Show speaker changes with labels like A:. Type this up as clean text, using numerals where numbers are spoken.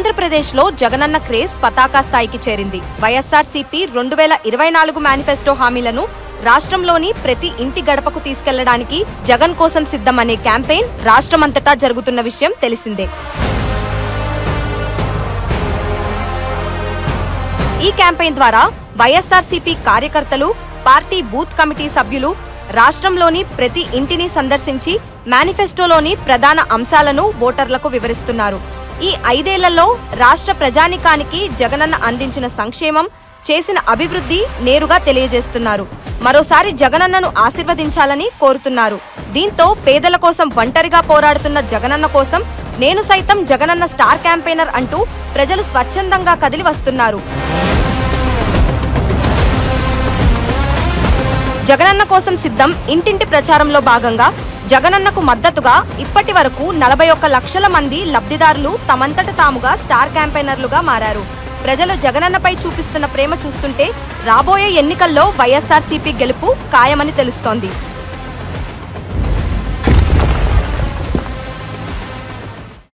A: ఆంధ్రప్రదేశ్లో జగనన్న క్రేజ్ పతాకా స్థాయికి చేరింది. వైఎస్ఆర్సీపీ 2024 మేనిఫెస్టో హామీలను రాష్ట్రంలోని ప్రతి ఇంటి గడపకు తీసుకెళ్లడానికి జగన్ కోసం సిద్ధం అనే క్యాంపెయిన్ రాష్ట్రమంతటా జరుగుతున్న విషయం తెలిసిందే. ఈ క్యాంపెయిన్ ద్వారా వైఎస్ఆర్సీపీ కార్యకర్తలు, పార్టీ బూత్ కమిటీ సభ్యులు రాష్ట్రంలోని ప్రతి ఇంటిని సందర్శించి మేనిఫెస్టోలోని ప్రధాన అంశాలను ఓటర్లకు వివరిస్తున్నారు. ఈ 5 ఏళ్లలో రాష్ట్ర ప్రజానికానికి జగనన్న అందించిన సంక్షేమం, చేసిన అభివృద్ధి నేరుగా తెలియజేస్తున్నారు. మరోసారి జగనన్నను ఆశీర్వదించాలని కోరుతున్నారు. దీంతో పేదల కోసం ఒంటరిగా పోరాడుతున్న జగనన్న కోసం నేను సైతం జగనన్న స్టార్ క్యాంపెయినర్ అంటూ ప్రజలు స్వచ్ఛందంగా కదిలి వస్తున్నారు. జగనన్న కోసం సిద్ధం ఇంటింటి ప్రచారంలో భాగంగా జగనన్నకు మద్దతుగా ఇప్పటి వరకు 41 లక్షల మంది లబ్ధిదారులు తమంతట తాముగా స్టార్ క్యాంపెయినర్లుగా మారారు. ప్రజలు జగనన్నపై చూపిస్తున్న ప్రేమ చూస్తుంటే రాబోయే ఎన్నికల్లో వైఎస్ఆర్సీపీ గెలుపు ఖాయమని తెలుస్తోంది.